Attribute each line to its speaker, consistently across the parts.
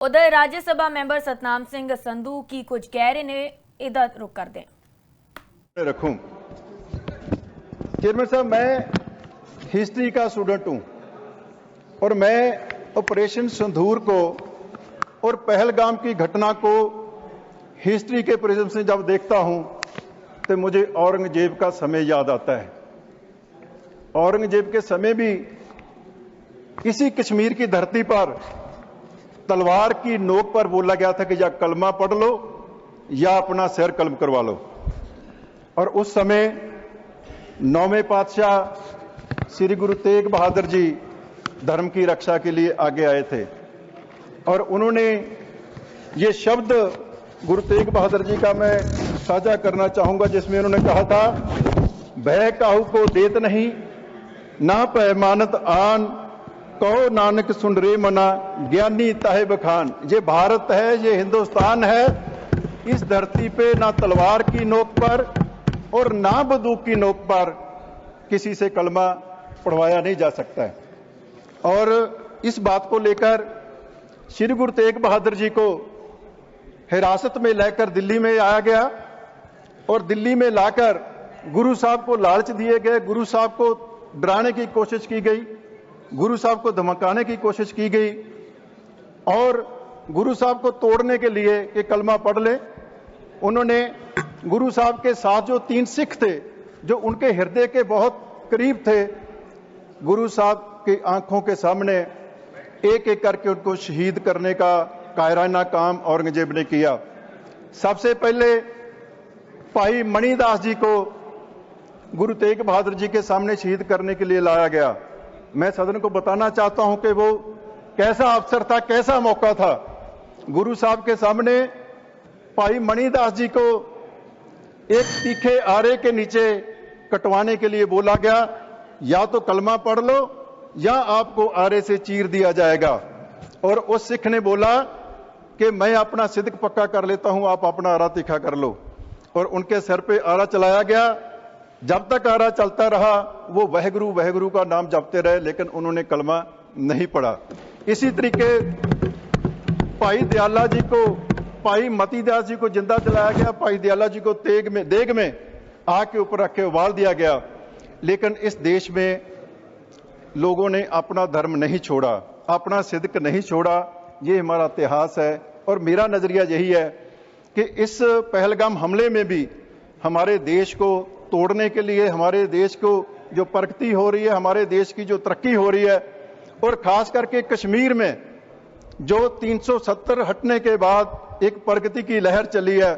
Speaker 1: उधर राज्यसभा मेंबर सतनाम सिंह संधू की कुछ कह रहे ने, इधर रुक कर दें।
Speaker 2: रखूं चेयरमैन साहब, मैं हिस्ट्री का स्टूडेंट हूं और मैं ऑपरेशन सिंदूर को और पहलगाम की घटना को हिस्ट्री के प्रिज्म से जब देखता हूं तो मुझे औरंगजेब का समय याद आता है। औरंगजेब के समय भी इसी कश्मीर की धरती पर तलवार की नोक पर बोला गया था कि या कलमा पढ़ लो या अपना सिर कलम करवा लो। और उस समय 9वें पातशाह श्री गुरु तेग बहादुर जी धर्म की रक्षा के लिए आगे आए थे और उन्होंने ये शब्द गुरु तेग बहादुर जी का मैं साझा करना चाहूंगा, जिसमें उन्होंने कहा था, भय काहू को देत नहीं ना पैमानत आन, कहो नानक सुन रे मना ज्ञानी ताहे बखान। ये भारत है, ये हिंदुस्तान है, इस धरती पे ना तलवार की नोक पर और ना बंदूक की नोक पर किसी से कलमा पढ़वाया नहीं जा सकता है। और इस बात को लेकर श्री गुरु तेग बहादुर जी को हिरासत में लेकर दिल्ली में आया गया और दिल्ली में लाकर गुरु साहब को लालच दिए गए, गुरु साहब को डराने की कोशिश की गई, गुरु साहब को धमकाने की कोशिश की गई और गुरु साहब को तोड़ने के लिए कि कलमा पढ़ ले। उन्होंने गुरु साहब के साथ जो 3 सिख थे जो उनके हृदय के बहुत करीब थे, गुरु साहब की आंखों के सामने एक एक करके उनको शहीद करने का कायराना काम औरंगजेब ने किया। सबसे पहले भाई मणिदास जी को गुरु तेग बहादुर जी के सामने शहीद करने के लिए लाया गया। मैं सदन को बताना चाहता हूं कि वो कैसा अवसर था, कैसा मौका था। गुरु साहब के सामने भाई मणिदास जी को एक तीखे आरे के नीचे कटवाने के लिए बोला गया, या तो कलमा पढ़ लो या आपको आरे से चीर दिया जाएगा। और उस सिख ने बोला कि मैं अपना सिद्क पक्का कर लेता हूं, आप अपना आरा तीखा कर लो। और उनके सर पे आरा चलाया गया। जब तक आरा चलता रहा वो वहगुरु का नाम जपते रहे, लेकिन उन्होंने कलमा नहीं पढ़ा। इसी तरीके भाई दयाला जी को, भाई मतीदास जी को जिंदा जलाया गया, भाई दयाला जी को देग में आग के ऊपर रख के उबाल दिया गया। लेकिन इस देश में लोगों ने अपना धर्म नहीं छोड़ा, अपना सिद्क नहीं छोड़ा। ये हमारा इतिहास है और मेरा नजरिया यही है कि इस पहलगाम हमले में भी हमारे देश को तोड़ने के लिए, हमारे देश को जो प्रगति हो रही है, हमारे देश की जो तरक्की हो रही है और खास करके कश्मीर में जो 370 हटने के बाद एक प्रगति की लहर चली है,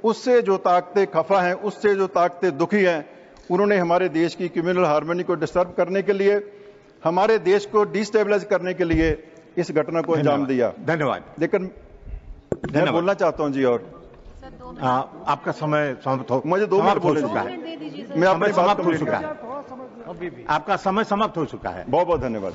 Speaker 2: उससे जो ताकतें खफा हैं, उससे जो ताकतें दुखी हैं, उन्होंने हमारे देश की कम्युनल हार्मनी को डिस्टर्ब करने के लिए, हमारे देश को डिस्टेबलाइज करने के लिए इस घटना को अंजाम दिया।
Speaker 3: धन्यवाद।
Speaker 2: लेकिन मैं बोलना चाहता हूं जी, और
Speaker 3: आपका समय समाप्त हो,
Speaker 2: मुझे 2 मिनट
Speaker 3: हो चुका
Speaker 2: है।
Speaker 3: है।
Speaker 2: मैं अपनी बात
Speaker 3: समाप्त हो चुका है। आपका समय समाप्त हो चुका है।
Speaker 2: बहुत बहुत धन्यवाद।